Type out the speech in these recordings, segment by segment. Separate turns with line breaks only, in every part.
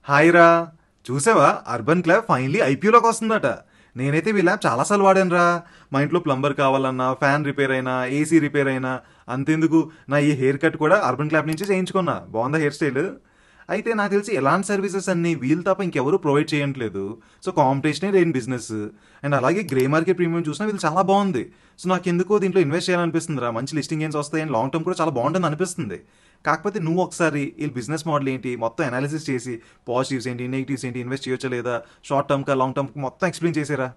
Hi రా. చూసావా, urban club finally ఐపీఓలోకి వస్తుందట. నేనైతే వీళ్ళ యాప్ చాలాసార్లు వాడాను రా. మా ఇంట్లో ప్లంబర్ కావాలన్నా, ఫ్యాన్ రిపేర్ అయినా, ఏసీ రిపేర్ అయినా, అంతెందుకు నా ఈ హెయిర్ కట్ కూడా అర్బన్ క్లాబ్ నుంచి చేయించుకున్నా. బాగుందా హెయిర్ స్టైల్? అయితే నాకు తెలిసి ఎలాంటి సర్వీసెస్ అన్ని వీళ్ళు తప్ప ఇంకెవరూ ప్రొవైడ్ చేయట్లేదు. సో కాంపిటీషనే లేని బిజినెస్. అండ్ అలాగే గ్రే మార్కెట్ ప్రీమియం చూసినా వీళ్ళు చాలా బాగుంది. సో నాకు ఎందుకో దీంట్లో ఇన్వెస్ట్ చేయాలనిపిస్తుంది రా. మంచి లిస్టింగ్ గేమ్స్ వస్తాయి అండ్ లాంగ్ టర్మ్ కూడా చాలా బాగుంటుంది అనిపిస్తుంది. కాకపోతే నువ్వు ఒకసారి వీళ్ళ బిజినెస్ మోడల్ ఏంటి మొత్తం అనాలిసిస్ చేసి పాజిటివ్స్ ఏంటి, నెగిటివ్స్ ఏంటి, ఇన్వెస్ట్ చేయొచ్చా లేదా, షార్ట్ టర్మ్ కా లాంగ్ టర్మ్ మొత్తం ఎక్స్ప్లెయిన్ చేసారా.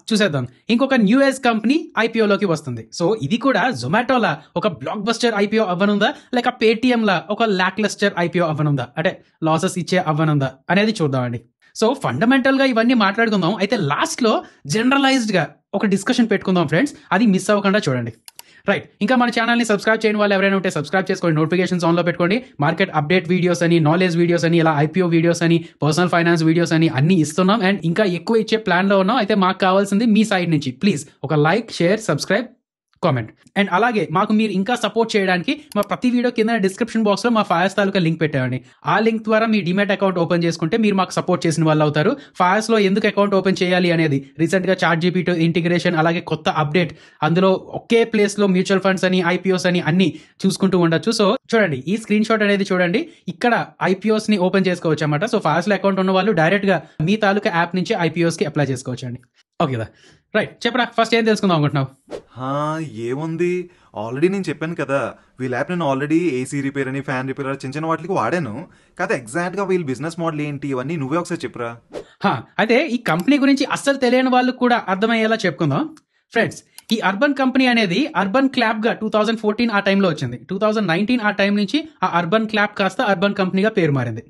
చూసేద్దాం. ఇంకొక న్యూఎస్ కంపెనీ ఐపీఓలోకి వస్తుంది. సో ఇది కూడా జొమాటోలా ఒక బ్లాక్ బస్టర్ ఐపీఓ అవ్వనుందా, లేక పేటిఎం లా ఒక లాక్ లస్టర్ ఐపీఓ అవ్వనుందా, అంటే లాసెస్ ఇచ్చే అవ్వనుందా అనేది చూద్దామండి. సో ఫండమెంటల్ గా ఇవన్నీ మాట్లాడుకుందాం. అయితే లాస్ట్ లో జనరలైజ్డ్ గా ఒక డిస్కషన్ పెట్టుకుందాం ఫ్రెండ్స్, అది మిస్ అవ్వకుండా చూడండి. రైట్, ఇంకా మన ఛానల్ని సబ్స్క్రైబ్ చేయని వాళ్ళు ఎవరైనా ఉంటే సబ్స్క్రైబ్ చేసుకోండి, నోటిఫికేషన్స్ ఆన్లో పెట్టుకోండి. మార్కెట్ అప్డేట్ వీడియోస్ అని, నాలెడ్జ్ వీడియోస్ అని, ఇలా ఐపీఓ వీడియోస్ అని, పర్సనల్ ఫైనాన్స్ వీడియోస్ అని అన్ని ఇస్తున్నాం. అండ్ ఇంకా ఎక్కువ ఇచ్చే ప్లాన్లో ఉన్నాం. అయితే మాకు కావాల్సింది మీ సైడ్ నుంచి ప్లీజ్ ఒక like, share, subscribe, comment. And అలాగే మాకు మీరు ఇంకా సపోర్ట్ చేయడానికి మా ప్రతి వీడియో కింద డిస్క్రిప్షన్ బాక్స్లో మా ఫాయర్స్ తాలూకా లింక్ పెట్టామండి. ఆ లింక్ ద్వారా మీ డిమాట్ అకౌంట్ ఓపెన్ చేసుకుంటే మీరు మాకు సపోర్ట్ చేసిన వాళ్ళు అవుతారు. ఫాయర్స్లో ఎందుకు అకౌంట్ ఓపెన్ చేయాలి అనేది రీసెంట్గా చాట్ జీపీటీ ఇంటిగ్రేషన్, అలాగే కొత్త అప్డేట్, అందులో ఒకే ప్లేస్లో మ్యూచువల్ ఫండ్స్ అని, ఐపీఓస్ అని అన్ని చూసుకుంటూ ఉండొచ్చు. సో చూడండి, ఈ స్క్రీన్ షాట్ అనేది చూడండి, ఇక్కడ ఐపీఓస్ ని ఓపెన్ చేసుకోవచ్చు అన్నమాట. సో ఫాయర్స్లో అకౌంట్ ఉన్న వాళ్ళు డైరెక్ట్ గా మీ తాలూకా యాప్ నుంచి ఐపీఓస్ కి అప్లై చేసుకోవచ్చు అండి. ఓకే కదా, రైట్, చెప్పరా ఫస్ట్ ఏం తెలుసుకుందాం అనుకుంటున్నావు?
ఏముంది, ఆల్రెడీ నేను చెప్పాను కదా, వీళ్ళ యాప్ నేను ఆల్రెడీ ఏసీ రిపేర్ అని, ఫ్యాన్ రిపేర్ చిన్న చిన్న వాటికి వాడాను కదా. ఎగ్జాక్ట్గా వీళ్ళ బిజినెస్ మోడల్ ఏంటి ఇవన్నీ నువ్వే ఒకసారి చెప్పురా.
అయితే ఈ కంపెనీ గురించి అస్సలు తెలియని వాళ్ళు కూడా అర్థమయ్యేలా చెప్పుకుందాం ఫ్రెండ్స్. ఈ అర్బన్ కంపెనీ అనేది అర్బన్ క్లాబ్ గా 2014 ఆ టైంలో వచ్చింది. 2019 ఆ టైం నుంచి ఆ అర్బన్ క్లాబ్ కాస్త అర్బన్ కంపెనీగా పేరు మారింది.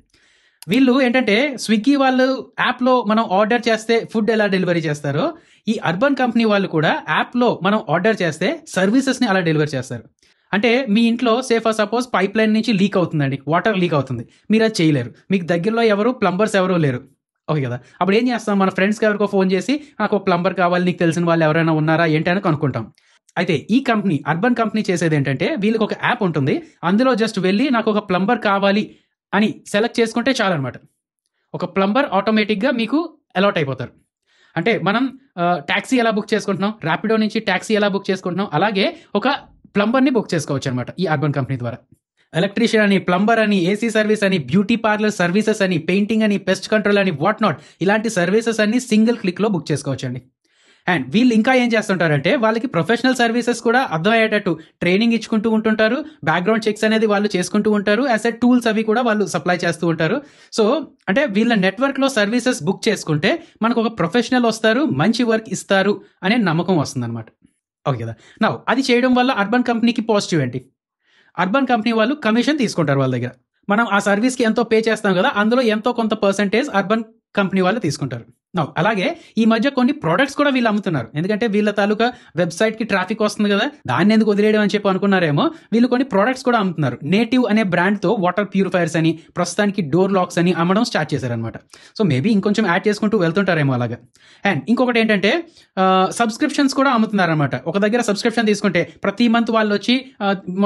వీళ్ళు ఏంటంటే స్విగ్గీ వాళ్ళు యాప్లో మనం ఆర్డర్ చేస్తే ఫుడ్ ఎలా డెలివరీ చేస్తారో, ఈ అర్బన్ కంపెనీ వాళ్ళు కూడా యాప్లో మనం ఆర్డర్ చేస్తే సర్వీసెస్ని అలా డెలివరీ చేస్తారు. అంటే మీ ఇంట్లో ఫర్ సపోజ్ పైప్ లైన్ నుంచి లీక్ అవుతుందండి, వాటర్ లీక్ అవుతుంది, మీరు అది చేయలేరు, మీకు దగ్గరలో ఎవరు ప్లంబర్స్ ఎవరూ లేరు. ఓకే కదా, అప్పుడు ఏం చేస్తాం, మన ఫ్రెండ్స్కి ఎవరికో ఫోన్ చేసి నాకు ఒక ప్లంబర్ కావాలి, నీకు తెలిసిన వాళ్ళు ఎవరైనా ఉన్నారా ఏంటి అని కనుక్కుంటాం. అయితే ఈ కంపెనీ అర్బన్ కంపెనీ చేసేది ఏంటంటే, వీళ్ళకి ఒక యాప్ ఉంటుంది, అందులో జస్ట్ వెళ్ళి నాకు ఒక ప్లంబర్ కావాలి అని సెలెక్ట్ చేసుకుంటే చాలన్నమాట. ఒక ప్లంబర్ ఆటోమేటిక్గా మీకు అలాట్ అయిపోతారు. అంటే మనం ట్యాక్సీ ఎలా బుక్ చేసుకుంటున్నాం, ర్యాపిడో నుంచి ట్యాక్సీ ఎలా బుక్ చేసుకుంటున్నాం, అలాగే ఒక ప్లంబర్ని బుక్ చేసుకోవచ్చు అనమాట ఈ అర్బన్ కంపెనీ ద్వారా. ఎలక్ట్రీషియన్ అని, ప్లంబర్ అని, ఏసీ సర్వీస్ అని, బ్యూటీ పార్లర్ సర్వీసెస్ అని, పెయింటింగ్ అని, పెస్ట్ కంట్రోల్ అని, వాట్ నాట్, ఇలాంటి సర్వీసెస్ అన్ని సింగిల్ క్లిక్లో బుక్ చేసుకోవచ్చు అండి. అండ్ వీళ్ళు ఇంకా ఏం చేస్తుంటారంటే, వాళ్ళకి ప్రొఫెషనల్ సర్వీసెస్ కూడా అర్థమయ్యేటట్టు ట్రైనింగ్ ఇచ్చుకుంటూ ఉంటుంటారు, బ్యాక్గ్రౌండ్ చెక్స్ అనేది వాళ్ళు చేసుకుంటూ ఉంటారు, యాజ్ ఎ టూల్స్ అవి కూడా వాళ్ళు సప్లై చేస్తూ ఉంటారు. సో అంటే వీళ్ళ నెట్వర్క్లో సర్వీసెస్ బుక్ చేసుకుంటే మనకు ఒక ప్రొఫెషనల్ వస్తారు, మంచి వర్క్ ఇస్తారు అనే నమ్మకం వస్తుంది అనమాట. ఓకే కదా, నా అది చేయడం వల్ల అర్బన్ కంపెనీకి పాజిటివ్ ఏంటి, అర్బన్ కంపెనీ వాళ్ళు కమిషన్ తీసుకుంటారు వాళ్ళ దగ్గర. మనం ఆ సర్వీస్కి ఎంతో పే చేస్తాం కదా, అందులో ఎంతో కొంత పర్సంటేజ్ అర్బన్ కంపెనీ వాళ్ళు తీసుకుంటారు. అలాగే ఈ మధ్య కొన్ని ప్రోడక్ట్స్ కూడా వీళ్ళు అమ్ముతున్నారు, ఎందుకంటే వీళ్ళ తాలూకా వెబ్సైట్కి ట్రాఫిక్ వస్తుంది కదా, దాన్ని ఎందుకు వదిలేయడం అని చెప్పి అనుకున్నారేమో. వీళ్ళు కొన్ని ప్రోడక్ట్స్ కూడా అమ్ముతున్నారు. నేటివ్ అనే బ్రాండ్తో వాటర్ ప్యూరిఫైర్స్ అని, ప్రస్తుతానికి డోర్ లాక్స్ అని అమ్మడం స్టార్ట్ చేశారనమాట. సో మేబీ ఇంకొంచెం యాడ్ చేసుకుంటూ వెళ్తుంటారేమో అలాగా. అండ్ ఇంకొకటి ఏంటంటే సబ్స్క్రిప్షన్స్ కూడా అమ్ముతున్నారనమాట. ఒక దగ్గర సబ్స్క్రిప్షన్ తీసుకుంటే ప్రతి మంత్ వాళ్ళు వచ్చి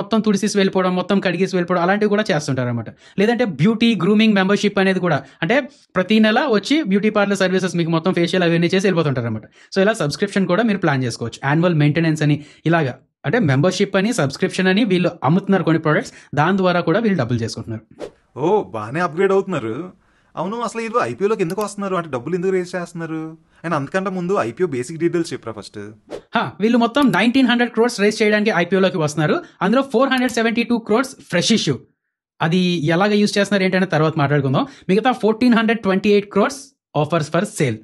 మొత్తం తుడిసేసి వెళ్ళిపోవడం, మొత్తం కడిగేసి వెళ్ళిపోవడం, అలాంటివి కూడా చేస్తుంటారనమాట. లేదంటే బ్యూటీ గ్రూమింగ్ మెంబర్షిప్ అనేది కూడా, అంటే ప్రతి నెల వచ్చి బ్యూటీ పార్లర్ సర్వీసెస్ మీకు మొత్తం ఫేషియల్ అవన్నీ చేసి వెళ్ళిపోతుంటారు అనమాట. సో ఇలా సబ్స్క్రిప్షన్ కూడా మీరు ప్లాన్ చేసుకోవచ్చు. యాన్యువల్ మెయింటెనెన్స్ అని, ఇలాగా అంటే మెంబర్షిప్ అని, సబ్స్క్రిప్షన్ అని వీళ్ళు అమ్ముతున్నారు కొన్ని ప్రొడక్ట్స్, దాని ద్వారా కూడా వీళ్ళు డబ్బులు చేసుకుంటున్నారు.
బాగానే అప్గ్రేడ్ అవుతున్నారు. అవును, అసలు వీళ్ళు ఐపీఓలోకి ఎందుకు వస్తున్నారు, అంటే డబ్బులు ఎందుకు రేస్ చేస్తున్నారు? అండ్ అంతకంటే ముందు ఐపీఓ బేసిక్ డీటెయిల్స్ చెప్పరా ఫస్ట్.
వీళ్ళు మొత్తం 1900 crores రేస్ చేయడానికి ఐపీఓలోకి వస్తున్నారు. అందులో 472 crores ఫ్రెష్ ఇష్యూ. అది ఎలాగ యూజ్ చేస్తున్నారు ఏంటనే తర్వాత మాట్లాడుకుందాం. మిగతా 1428 crores offers for sale,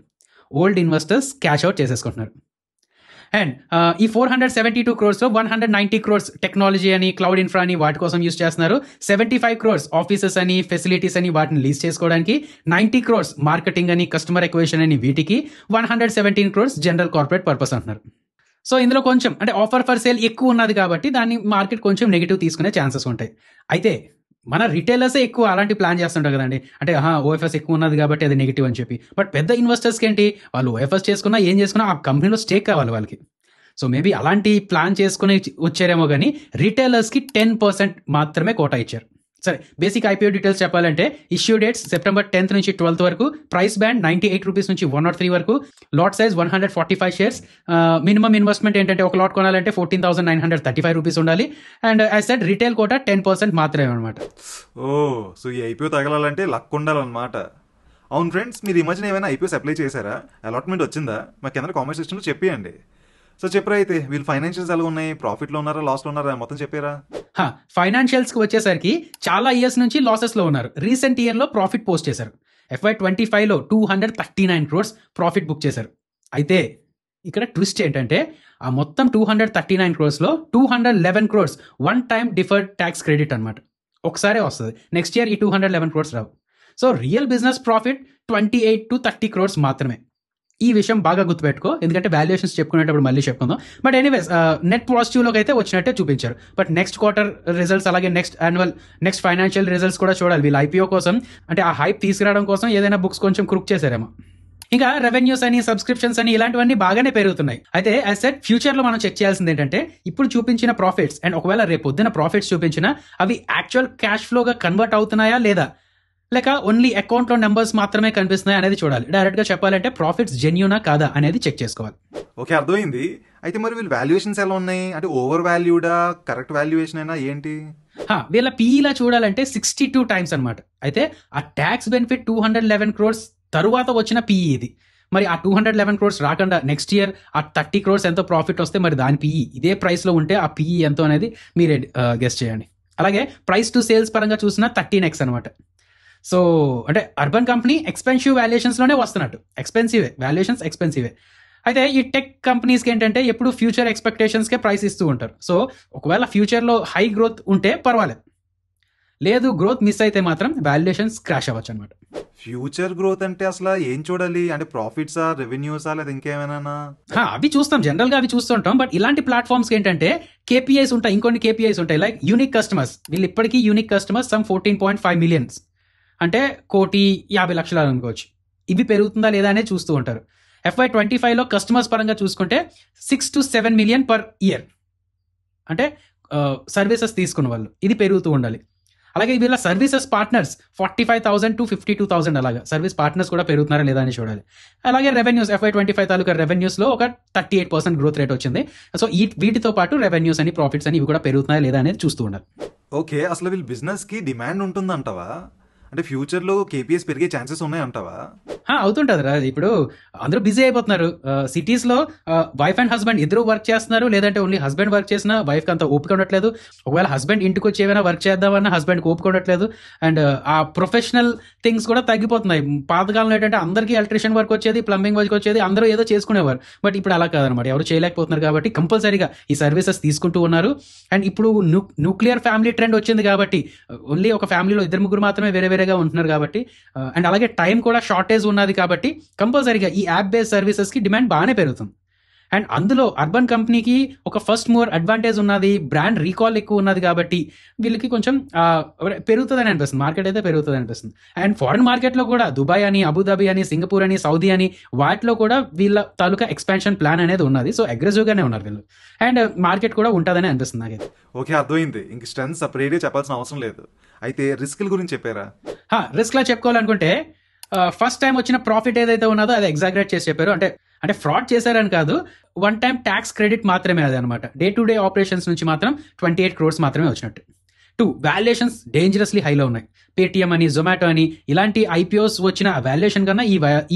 old investors cash out చేసేసుకుంటున్నారు. అండ్ ఈ 472 crores 190 crores టెక్నాలజీ అని, క్లౌడ్ ఇన్ఫ్రా అని వాటి కోసం యూజ్ చేస్తున్నారు. 75 crores ఆఫీసెస్ అని, ఫెసిలిటీస్ అని వాటిని లీజ్ చేసుకోవడానికి, 90 crores మార్కెటింగ్ అని, కస్టమర్ ఎక్విజిషన్ అని వీటికి, 117 crores జనరల్ కార్పొరేట్ పర్పస్ అంటున్నారు. సో ఇందులో కొంచెం అంటే ఆఫర్ ఫర్ సేల్ ఎక్కువ ఉన్నది కాబట్టి దాన్ని మార్కెట్ కొంచెం నెగిటివ్ తీసుకునే ఛాన్సెస్ ఉంటాయి. అయితే మన రిటైలర్సే ఎక్కువ అలాంటి ప్లాన్ చేస్తుంటారు కదండి, అంటే ఓఎఫ్ఎస్ ఎక్కువ ఉన్నది కాబట్టి అది నెగిటివ్ అని చెప్పి. బట్ పెద్ద ఇన్వెస్టర్స్కి ఏంటి, వాళ్ళు ఓఎఫ్ఎస్ చేసుకున్నా ఏం చేసుకున్నా ఆ కంపెనీలో స్టేక్ కావాలి వాళ్ళకి. సో మేబీ అలాంటి ప్లాన్ చేసుకుని వచ్చారేమో కానీ రిటైలర్స్కి 10% మాత్రమే కోటా ఇచ్చారు. సరే, బేసిక్ ఐపీఓ డీటెయిల్స్ చెప్పాలంటే ఇష్యూ డేట్స్ September 10th నుంచి 12th వరకు, ప్రైస్ బ్యాండ్ ₹98 నుంచి 103 వరకు, lot size 145 shares, minimum investment ఏంటంటే ఒక లాట్ కొనాలంటే ₹14,935 ఉండాలి. And as said retail quota 10% మాత్రమే అనమాట.
ఓ, సో ఈ ఐపీఓ తగలాలంటే లక్ ఉండాలన్నమాట. అవును ఫ్రెండ్స్, మీరు ఈ మధ్యన ఏమైనా ఐపీఓస్ అప్లై చేశారా? అలాట్మెంట్ వచ్చిందా? మా కింద కామెంట్ సెక్షన్లో చెప్పేయండి. సో చెప్పరా అయితే వీళ్ళు ఫైనాన్షియల్స్ ఎలా ఉన్నాయి? ప్రాఫిట్లో ఉన్నారా, లాస్లో ఉన్నారా, మొత్తం చెప్పారా?
ఫైనాన్షియల్స్కి వచ్చేసరికి చాలా ఇయర్స్ నుంచి లాసెస్లో ఉన్నారు. రీసెంట్ ఇయర్లో ప్రాఫిట్ పోస్ట్ చేశారు. FY25లో 239 crores ప్రాఫిట్ బుక్ చేశారు. అయితే ఇక్కడ ట్విస్ట్ ఏంటంటే ఆ మొత్తం 239 crores-లో 211 crores one time deferred tax credit అనమాట. ఒకసారే వస్తుంది. నెక్స్ట్ ఇయర్ ఈ 211 crores Rao. So real business profit 28 to 30 crores మాత్రమే. ఈ విషయం బాగా గుర్తుపెట్టుకో, ఎందుకంటే వాల్యుయేషన్స్ చెప్పుకునేటప్పుడు మళ్ళీ చెప్పుకుందాం. బట్ ఎనీవేస్ నెట్ పాజిటివ్లోకి అయితే వచ్చినట్టే చూపించారు. బట్ నెక్స్ట్ క్వార్టర్ రిజల్ట్స్, అలాగే నెక్స్ట్ ఫైనాన్షియల్ రిజల్ట్స్ కూడా చూడాలి. వీళ్ళు ఐపీఓ కోసం అంటే ఆ హైప్ తీసుకురావడం కోసం ఏదైనా బుక్స్ కొంచెం క్రుక్ చేశారేమో. ఇంకా రెవెన్యూస్ అని, సబ్స్క్రిప్షన్స్ అని ఇలాంటివన్నీ బాగానే పెరుగుతున్నాయి. అయితే యాజ్ సెట్ ఫ్యూచర్లో మనం చెక్ చేయాల్సింది ఏంటంటే ఇప్పుడు చూపించిన ప్రాఫిట్స్ అండ్ ఒకవేళ రేపు పొద్దున ప్రాఫిట్స్ చూపించినా అవి యాక్చువల్ క్యాష్ ఫ్లోగా కన్వర్ట్ అవుతున్నాయా లేదా, లేక ఓన్లీ అకౌంట్లో నెంబర్స్ మాత్రమే కనిపిస్తున్నాయి అనేది చూడాలి. డైరెక్ట్గా చెప్పాలంటే ప్రాఫిట్స్ జెన్యూనా కాదా అనేది చెక్ చేసుకోవాలి.
ఓకే, అర్థమైంది. అయితే మరి వీళ్ళు వాల్యుయేషన్స్ ఎలా ఉన్నాయి? అంటే ఓవర్ వాల్యూడా, కరెక్ట్ వాల్యుయేషన్ అయినా ఏంటి?
వీళ్ళ పీఈలా చూడాలంటే 62 times అనమాట. అయితే ఆ ట్యాక్స్ బెనిఫిట్ 211 crores తరువాత వచ్చిన పీఈ ఇది. మరి ఆ 211 crores రాకుండా నెక్స్ట్ ఇయర్ ఆ 30 crores ఎంతో ప్రాఫిట్ వస్తే మరి దాని పీఈ ఇదే ప్రైస్లో ఉంటే ఆ పీఈ ఎంతో అనేది మీరే గెస్ చేయండి. అలాగే ప్రైస్ టు సేల్స్ పరంగా చూసినా 13x అనమాట. సో అంటే అర్బన్ కంపెనీ ఎక్స్పెన్సివ్ వాల్యుయేషన్స్లోనే వస్తున్నట్టు. వాల్యుయేషన్స్ ఎక్స్పెన్సివే. అయితే ఈ టెక్ కంపెనీస్కి ఏంటంటే ఎప్పుడు ఫ్యూచర్ ఎక్స్పెక్టేషన్స్కే ప్రైస్ ఇస్తూ ఉంటారు. సో ఒకవేళ ఫ్యూచర్లో హై గ్రోత్ ఉంటే పర్వాలేదు, లేదు గ్రోత్ మిస్ అయితే మాత్రం వాల్యుయేషన్స్ క్రాష్ అవ్వచ్చు అనమాట.
ఫ్యూచర్ గ్రోత్ అంటే అసలు ఏం చూడాలి? అంటే ప్రాఫిట్సా, రెవెన్యూసా, లేదా ఇంకేమైనా?
అవి చూస్తాం, జనరల్గా అవి చూస్తుంటాం. బట్ ఇలాంటి ప్లాట్ఫామ్స్కి ఏంటంటే కేపీఐస్ ఉంటాయి, ఇంకొన్ని కేపీఐస్ ఉంటాయి. లైక్ యూనిక్ కస్టమర్స్, వీళ్ళు ఇప్పటికీ యూనిక్ కస్టమర్స్ సమ్ 14.5 million, అంటే 1,50,00,000 అనుకోవచ్చు. ఇవి పెరుగుతుందా లేదా అనేది చూస్తూ ఉంటారు. FY25లో కస్టమర్స్ పరంగా చూసుకుంటే 6 to 7 million per year, అంటే సర్వీసెస్ తీసుకున్న వాళ్ళు, ఇది పెరుగుతూ ఉండాలి. అలాగే వీళ్ళ సర్వీసెస్ పార్ట్నర్స్ 45,000 to 52,000, అలాగా సర్వీస్ పార్ట్నర్స్ కూడా పెరుగుతున్నారా లేదా అని చూడాలి. అలాగే రెవెన్యూస్, FY25 తాలూకా రెవెన్యూస్లో ఒక 38% గ్రోత్ రేట్ వచ్చింది. సో వీటితో పాటు రెవెన్యూస్ అని, ప్రాఫిట్స్ అని ఇవి కూడా పెరుగుతున్నాయా లేదా అనేది చూస్తూ ఉండాలి.
ఓకే, అసలు వీళ్ళ బిజినెస్కి డిమాండ్ ఉంటుందంటావా? అంటే ఫ్యూచర్లో కేపీఎస్ పెరిగే ఛాన్సెస్ ఉన్నాయంటావా?
అవుతుంటుంది రా. ఇప్పుడు అందరూ బిజీ అయిపోతున్నారు. సిటీస్లో వైఫ్ అండ్ హస్బెండ్ ఇద్దరు వర్క్ చేస్తున్నారు, లేదంటే ఓన్లీ హస్బెండ్ వర్క్ చేసినా వైఫ్కి అంత ఓపిక ఉండట్లేదు. ఒకవేళ హస్బెండ్ ఇంటికి వచ్చి ఏమైనా వర్క్ చేద్దామన్నా హస్బెండ్కి ఓపిక ఉండట్లేదు. అండ్ ఆ ప్రొఫెషనల్ థింగ్స్ కూడా తగ్గిపోతున్నాయి. పాతకాలంలో ఏంటంటే అందరికీ ఎలక్ట్రీషియన్ వర్క్ వచ్చేది, ప్లంబింగ్ వర్క్ వచ్చేది, అందరూ ఏదో చేసుకునేవారు. బట్ ఇప్పుడు అలా కాదనమాట, ఎవరు చేయలేకపోతున్నారు. కాబట్టి కంపల్సరీగా ఈ సర్వీసెస్ తీసుకుంటూ ఉన్నారు. అండ్ ఇప్పుడు న్యూక్లియర్ ఫ్యామిలీ ట్రెండ్ వచ్చింది కాబట్టి ఓన్లీ ఒక ఫ్యామిలీలో 2-3 మాత్రమే వేరేగా ఉంటున్నారు కాబట్టి, అండ్ అలాగే టైం కూడా షార్టేజ్ ఉన్నది కాబట్టి కంపల్సరీగా ఈ యాప్ బేస్డ్ సర్వీసెస్కి డిమాండ్ బాగానే పెరుగుతుంది. అండ్ అందులో అర్బన్ కంపెనీకి ఒక ఫస్ట్ మూవర్ అడ్వాంటేజ్ ఉన్నది, బ్రాండ్ రీకాల్ ఎక్కువ ఉన్నది కాబట్టి వీళ్ళకి కొంచెం పెరుగుతుందని అనిపిస్తుంది, మార్కెట్ అయితే పెరుగుతుంది అనిపిస్తుంది. అండ్ ఫారిన్ మార్కెట్లో కూడా దుబాయ్ అని, అబుదాబి అని, సింగపూర్ అని, సౌదీ అని వాటిలో కూడా వీళ్ళ తాలూకా ఎక్స్పాన్షన్ ప్లాన్ అనేది ఉన్నది. సో అగ్రెసివ్గానే ఉన్నారు వీళ్ళు, అండ్ మార్కెట్ కూడా ఉంటుందని అనిపిస్తుంది నాకైతే.
ఓకే, అర్థమైంది. ఇంక స్ట్రెంత్ సపరేట్గా చెప్పాల్సిన అవసరం లేదు. అయితే రిస్క్ల గురించి చెప్పారా?
రిస్క్లా చెప్పుకోవాలనుకుంటే ఫస్ట్ టైం వచ్చిన ప్రాఫిట్ ఏదైతే ఉన్నదో అది ఎగ్జాగరేట్ చేసి చెప్పారు. అంటే ఫ్రాడ్ చేశారని కాదు, వన్ టైం ట్యాక్స్ క్రెడిట్ మాత్రమే అది అనమాట. డే టు డే ఆపరేషన్స్ నుంచి మాత్రం 28 crores మాత్రమే వచ్చినట్టు. 2, వాల్యుయేషన్స్ డేంజరస్లీ హైలో ఉన్నాయి. పేటిఎం అని, జొమాటో అని ఇలాంటి ఐపీఓస్ వచ్చిన వాల్యుయేషన్ కన్నా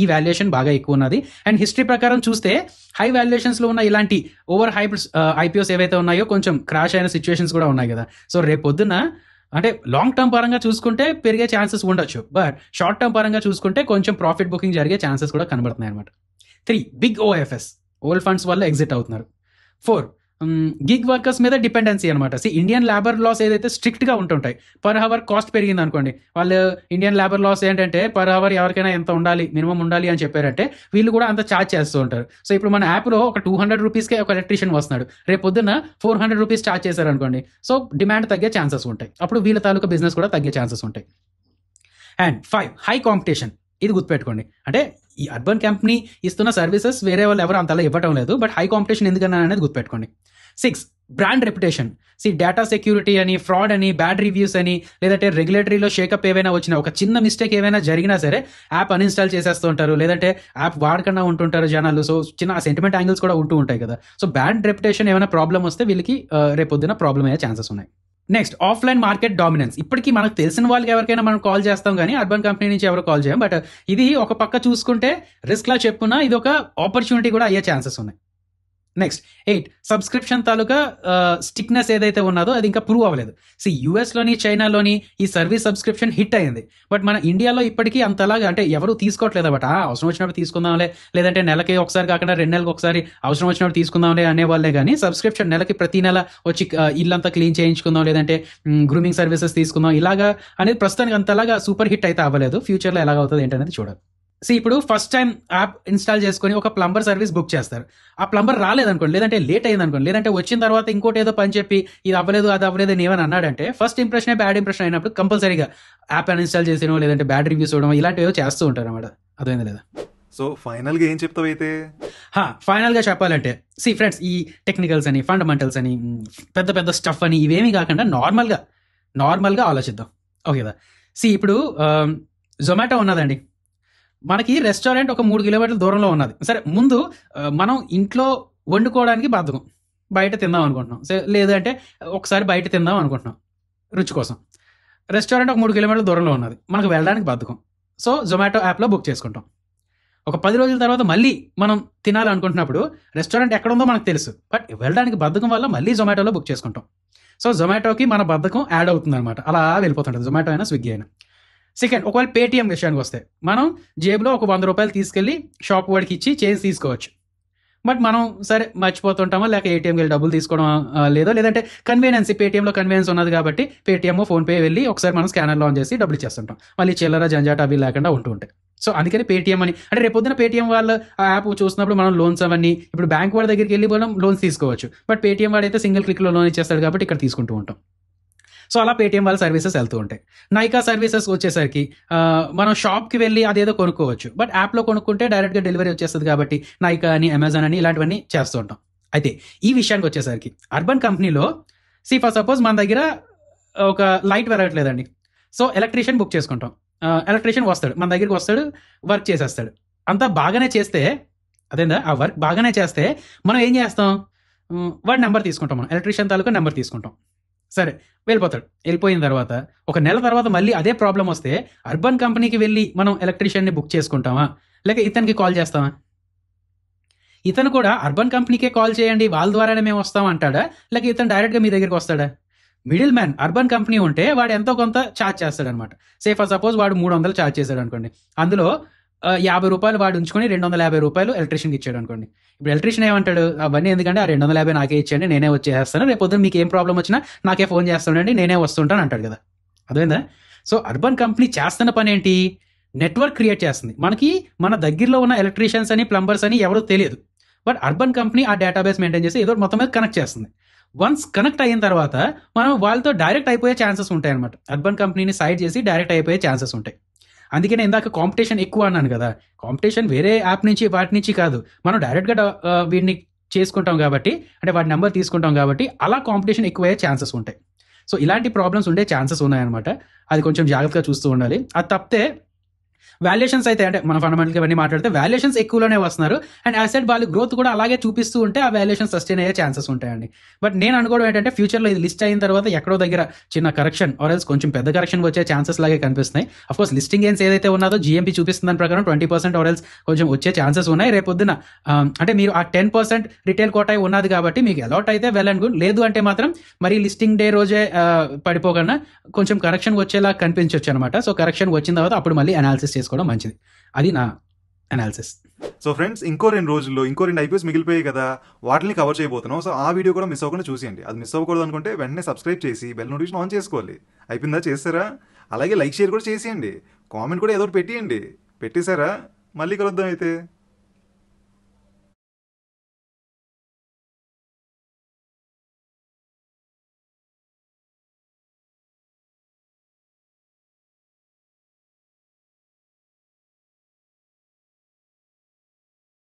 ఈ వాల్యుయేషన్ బాగా ఎక్కువ ఉన్నది. అండ్ హిస్టరీ ప్రకారం చూస్తే హై వాల్యుయేషన్స్లో ఉన్న ఇలాంటి ఓవర్ హైబ్రిడ్ ఐపీఓస్ ఏవైతే ఉన్నాయో కొంచెం క్రాష్ అయిన సిచ్యువేషన్స్ కూడా ఉన్నాయి కదా. సో రేపు పొద్దున్న అంటే లాంగ్ టర్మ్ పరంగా చూసుకుంటే పెరిగే ఛాన్సెస్ ఉండొచ్చు, బట్ షార్ట్ టర్మ్ పరంగా చూసుకుంటే కొంచెం ప్రాఫిట్ బుకింగ్ జరిగే ఛాన్సెస్ కూడా కనబడుతున్నాయి అనమాట. 3, బిగ్ ఓఎఫ్ఎస్, ఓల్డ్ ఫండ్స్ వల్ల ఎగ్జిట్ అవుతున్నారు. 4, గిగ్ వర్కర్స్ మీద డిపెండెన్సీ అనమాట. ఇండియన్ లేబర్ లాస్ ఏదైతే స్ట్రిక్ట్గా ఉంటుంటాయి, పర్ అవర్ కాస్ట్ పెరిగింది అనుకోండి, వాళ్ళు ఇండియన్ లేబర్ లాస్ ఏంటంటే పర్ అవర్ ఎవరికైనా ఎంత ఉండాలి, మినిమం ఉండాలి అని చెప్పారంటే వీళ్ళు కూడా అంత ఛార్జ్ చేస్తూ ఉంటారు. సో ఇప్పుడు మన యాప్లో ఒక 200 rupeesకే ఒక ఎలక్ట్రీషియన్ వస్తున్నాడు, రేపు పొద్దున్న 400 rupees ఛార్జ్ చేశారు అనుకోండి, సో డిమాండ్ తగ్గే ఛాన్సెస్ ఉంటాయి. అప్పుడు వీళ్ళ తాలూకా బిజినెస్ కూడా తగ్గే ఛాన్సెస్ ఉంటాయి. And 5, high competition. ఇది గుర్తుపెట్టుకోండి. అంటే ఈ అర్బన్ కంపెనీ ఇస్తున్న సర్వీసెస్ వేరే వాళ్ళు ఎవరు అంతలా ఇవ్వటం లేదు, బట్ హై కాంపిటీషన్ ఎందుకన్నా అనేది గుర్తుపెట్టుకోండి. 6 బ్రాండ్ రెప్యుటేషన్. డేటా సెక్యూరిటీ అని, ఫ్రాడ్ అని, బ్యాడ్ రివ్యూస్ అని, లేదంటే రెగ్యులేటరీలో షేకప్ ఏవైనా వచ్చినా, ఒక చిన్న మిస్టేక్ ఏమైనా జరిగినా సరే యాప్ అన్ఇన్స్టాల్ చేసేస్తూ ఉంటారు, లేదంటే యాప్ వాడకుండా ఉంటుంటారు జనాలు. సో చిన్న సెంటిమెంట్ యాంగిల్స్ కూడా ఉంటూ ఉంటాయి కదా. సో బ్యాడ్ రెప్యుటేషన్ ఏమైనా ప్రాబ్లం వస్తే వీళ్ళకి రేపొద్దున ప్రాబ్లం అయ్యే ఛాన్సెస్ ఉన్నాయి. Next, offline market dominance. ఇప్పటికీ మనకు తెలిసిన వాళ్ళకి ఎవరికైనా మనం కాల్ చేస్తాం కానీ అర్బన్ కంపెనీ నుంచి ఎవరు కాల్ చేయం. బట్ ఇది ఒక పక్క చూసుకుంటే రిస్క్లా చెప్పుకున్నా ఇది ఒక ఆపర్చునిటీ కూడా అయ్యే ఛాన్సెస్ ఉన్నాయి. నెక్స్ట్ 8 సబ్స్క్రిప్షన్ తాలూకా స్టిక్నెస్ ఏదైతే ఉన్నదో అది ఇంకా ప్రూవ్ అవ్వలేదు. యూఎస్లోని చైనాలోని ఈ సర్వీస్ సబ్స్క్రిప్షన్ హిట్ అయింది, బట్ మన ఇండియాలో ఇప్పటికీ అంతలాగా అంటే ఎవరు తీసుకోవట్లేదు అన్నమాట. అవసరం వచ్చినప్పుడు తీసుకుందాంలే, లేదంటే నెలకి ఒకసారి కాకుండా 2 నెలలకు ఒకసారి అవసరం వచ్చినప్పుడు తీసుకుందాంలే అనేవాళ్ళే కానీ సబ్స్క్రిప్షన్ నెలకి ప్రతి నెల వచ్చి ఇల్లంతా క్లీన్ చేయించుకుందాం, లేదంటే గ్రూమింగ్ సర్వీసెస్ తీసుకుందాం ఇలాగా అనేది ప్రస్తుతానికి అంతలాగా సూపర్ హిట్ అయితే అవ్వలేదు. ఫ్యూచర్లో ఎలాగవుతుంది ఏంటనేది చూడాలి. ఇప్పుడు ఫస్ట్ టైం యాప్ ఇన్స్టాల్ చేసుకుని ఒక ప్లంబర్ సర్వీస్ బుక్ చేస్తారు. ఆ ప్లంబర్ రాలేదనుకోండి, లేదంటే లేట్ అయిందనుకోండి, లేదంటే వచ్చిన తర్వాత ఇంకోటి ఏదో పని చెప్పి ఇది అవ్వలేదు అది అవ్వలేదు అని ఏమని అన్నాడంటే ఫస్ట్ ఇంప్రెషన్ బ్యాడ్ ఇంప్రెషన్ అయినప్పుడు కంపల్సరీగా యాప్ అన్ఇన్స్టాల్ చేసినో లేదంటే బ్యాడ్ రివ్యూస్ ఇవ్వడం ఇలాంటివి ఏదో చేస్తూ ఉంటారు అన్నమాట. అదేంది లేదా?
సో ఫైనల్గా ఏం చెప్తావు అయితే?
ఫైనల్గా చెప్పాలంటే ఫ్రెండ్స్, ఈ టెక్నికల్స్ అని, ఫండమెంటల్స్ అని, పెద్ద పెద్ద స్టఫ్ అని ఇవేమీ కాకుండా నార్మల్గా ఆలోచిద్దాం. ఓకే కదా? ఇప్పుడు జొమాటో ఉన్నదండి, మనకి రెస్టారెంట్ ఒక 3 కిలోమీటర్ల దూరంలో ఉన్నది. సరే, ముందు మనం ఇంట్లో వండుకోవడానికి బద్ధకం, బయట తిందాం అనుకుంటున్నాం. లేదంటే ఒకసారి బయట తిందాం అనుకుంటున్నాం రుచి కోసం. రెస్టారెంట్ ఒక 3 కిలోమీటర్ల దూరంలో ఉన్నది, మనకు వెళ్ళడానికి బద్ధకం. సో జొమాటో యాప్లో బుక్ చేసుకుంటాం. ఒక 10 రోజుల తర్వాత మళ్ళీ మనం తినాలనుకుంటున్నప్పుడు రెస్టారెంట్ ఎక్కడ ఉందో మనకు తెలుసు, బట్ వెళ్ళడానికి బద్ధకం వల్ల మళ్ళీ జొమాటోలో బుక్ చేసుకుంటాం. సో జొమాటోకి మన బద్ధకం యాడ్ అవుతుంది అనమాట. అలా వెళ్ళిపోతుంటుంది, జొమాటో అయినా స్విగ్గీ అయినా. సెకండ్, ఒకవేళ పేటీఎం విషయానికి వస్తే మనం జేబులో ఒక 100 రూపాయలు తీసుకెళ్ళి షాప్ వాడికి ఇచ్చి చేంజ్ తీసుకోవచ్చు. బట్ మనం సరే మర్చిపోతుంటామో, లేక ఏటీఎంకి వెళ్ళి డబ్బులు తీసుకోవడం లేదంటే కన్వీనియన్స్, పేటీఎంలో కన్వీనియన్స్ ఉన్నది కాబట్టి పేటీఎం, ఫోన్పే వెళ్ళి ఒకసారి మనం స్కానర్ ఆన్ చేసి డబ్బులు ఇచ్చేస్తుంటాం. మళ్ళీ చిల్లర జంజాట అవి లేకుండా ఉంటూ ఉంటాయి. సో అందుకని పేటీఎం అని, అంటే రేపొద్దున పేటీఎం వాళ్ళు ఆ యాప్ చూసినప్పుడు మనం లోన్స్ అవన్నీ ఇప్పుడు బ్యాంక్ వాడి దగ్గరికి వెళ్ళి మనం లోన్స్ తీసుకోవచ్చు, బట్ పేటీఎం వాడైతే సింగిల్ క్లిక్లో లోన్ ఇచ్చేస్తాడు కాబట్టి ఇక్కడ తీసుకుంటూ ఉంటాం. సో అలా పేటీఎం వాళ్ళ సర్వీసెస్ వెళ్తూ ఉంటాయి. నైకా సర్వీసెస్ వచ్చేసరికి మనం షాప్కి వెళ్ళి అదేదో కొనుక్కోవచ్చు, బట్ యాప్లో కొనుక్కుంటే డైరెక్ట్గా డెలివరీ వచ్చేస్తుంది కాబట్టి నైకా అని, అమెజాన్ అని ఇలాంటివన్నీ చేస్తూ ఉంటాం. అయితే ఈ విషయానికి వచ్చేసరికి అర్బన్ కంపెనీలో ఫర్ సపోజ్ మన దగ్గర ఒక లైట్ వెరగట్లేదండి, సో ఎలక్ట్రీషియన్ బుక్ చేసుకుంటాం. ఎలక్ట్రీషియన్ వస్తాడు, మన దగ్గరికి వస్తాడు, వర్క్ చేసేస్తాడు. అంతా బాగానే చేస్తే, అదేందా ఆ వర్క్ బాగానే చేస్తే మనం ఏం చేస్తాం, వాడి నెంబర్ తీసుకుంటాం, మనం ఎలక్ట్రీషియన్ తాలూకా నెంబర్ తీసుకుంటాం. సరే, వెళ్ళిపోతాడు. వెళ్ళిపోయిన తర్వాత ఒక నెల తర్వాత మళ్ళీ అదే ప్రాబ్లం వస్తే అర్బన్ కంపెనీకి వెళ్ళి మనం ఎలక్ట్రీషియన్ని బుక్ చేసుకుంటామా, లేక ఇతనికి కాల్ చేస్తామా? ఇతను కూడా అర్బన్ కంపెనీకే కాల్ చేయండి, వాళ్ళ ద్వారానే మేము వస్తాం అంటాడా, లేక ఇతను డైరెక్ట్గా మీ దగ్గరికి వస్తాడా? మిడిల్ మ్యాన్ అర్బన్ కంపెనీ ఉంటే వాడు ఎంతో కొంత ఛార్జ్ చేస్తాడనమాట. ఫర్ సపోజ్ వాడు 300 ఛార్జ్ చేశాడు అనుకోండి, అందులో 50 రూపాయలు వాడు ఉంచుకొని 250 రూపాయలు ఎలక్ట్రీషియన్కి ఇచ్చాడు అనుకోండి. ఇప్పుడు ఎలక్ట్రీషియన్ ఏమంటాడు, అవన్నీ ఎందుకంటే ఆ 250 నాకే ఇచ్చేయండి, నేనే వచ్చేస్తాను, రేపు పొద్దున్న మీకు ఏం ప్రాబ్లం వచ్చినా నాకే ఫోన్ చేస్తానండి, నేనే వస్తుంటాను అంటాడు కదా. అదేందా? సో అర్బన్ కంపెనీ చేస్తున్న పని ఏంటి, నెట్వర్క్ క్రియేట్ చేస్తుంది. మనకి మన దగ్గరలో ఉన్న ఎలక్ట్రీషియన్స్ అని, ప్లంబర్స్ అని ఎవరో తెలియదు, బట్ అర్బన్ కంపెనీ ఆ డేటాబేస్ మెయింటైన్ చేసి ఏదో మొత్తం మీద కనెక్ట్ చేస్తుంది. వన్స్ కనెక్ట్ అయిన తర్వాత మనం వాళ్ళతో డైరెక్ట్ అయిపోయే ఛాన్సెస్ ఉంటాయి అనమాట. అర్బన్ కంపెనీని సైడ్ చేసి డైరెక్ట్ అయిపోయే ఛాన్సెస్ ఉంటాయి. అందుకనే ఇందాక కాంపిటీషన్ ఎక్కువ అన్నాను కదా. కాంపిటీషన్ వేరే యాప్ నుంచి వాటి నుంచి కాదు, మనం డైరెక్ట్గా వీడిని చేసుకుంటాం కాబట్టి, అంటే వాడి నెంబర్ తీసుకుంటాం కాబట్టి అలా కాంపిటీషన్ ఎక్కువయ్యే ఛాన్సెస్ ఉంటాయి. సో ఇలాంటి ప్రాబ్లమ్స్ ఉండే ఛాన్సెస్ ఉన్నాయన్నమాట. అది కొంచెం జాగ్రత్తగా చూస్తూ ఉండాలి. అది తప్పితే వాల్యుయేషన్స్ అయితే, అంటే మన ఫండమెంటల్గా ఇవన్నీ మాట్లాడితే వాల్యుయేషన్స్ ఎక్కువలోనే వస్తున్నారు, అండ్ యాసెట్ వాళ్ళు గ్రోత్ కూడా అలాగే చూపిస్తూ ఉంటే ఆ వాల్యుయేషన్ సస్టైన్ అయ్యే ఛాన్సెస్ ఉంటాయండి. బట్ నేను అనుకోవడం ఏంటంటే ఫ్యూచర్లో ఇది లిస్ట్ అయిన తర్వాత ఎక్కడో దగ్గర చిన్న కరెక్షన్ ఆర్ ఎల్స్ కొంచెం పెద్ద కరెక్షన్ వచ్చే ఛాన్సెస్ లాగే కనిపిస్తున్నాయి. అఫ్కోర్స్ లిస్టింగ్ గెయిన్స్ ఏదైతే ఉన్నదో జిఎంపీ చూపిస్తున్న దాని ప్రకారం 20% ఆర్ ఎల్స్ కొంచెం వచ్చే ఛాన్సెస్ ఉన్నాయి. రేపొద్దున అంటే మీరు ఆ 10% రిటైల్ కోటా ఉన్నది కాబట్టి మీకు అలాట్ అయితే వెల్ అండ్ గుడ్, లేదు అంటే మాత్రం మరి లిస్టింగ్ డే రోజే పడిపోకుండా కొంచెం కరెక్షన్ వచ్చేలా కనిపించవచ్చు అనమాట. సో కరెక్షన్ వచ్చిన తర్వాత అప్పుడు మళ్ళీ అనాలిసిస్ చేసుకోవడం మంచిది. అది నా అనాలిసిస్.
సో ఫ్రెండ్స్, ఇంకో 2 రోజుల్లో ఇంకో 2 ఐపీఎస్ మిగిలిపోయాయి కదా, వాటిని కవర్ చేయబోతున్నాం. సో ఆ వీడియో కూడా మిస్ అవ్వకుండా చూసేయండి. అది మిస్ అవ్వకూడదు అనుకుంటే వెంటనే సబ్స్క్రైబ్ చేసి బెల్ నోటిఫికేషన్ ఆన్ చేసుకోవాలి. అయిపోయిందా? చేస్తారా? అలాగే లైక్ షేర్ కూడా చేసేయండి, కామెంట్ కూడా ఏదో ఒకటి పెట్టేయండి. పెట్టేశారా? మళ్ళీ కలుద్దాం అయితే.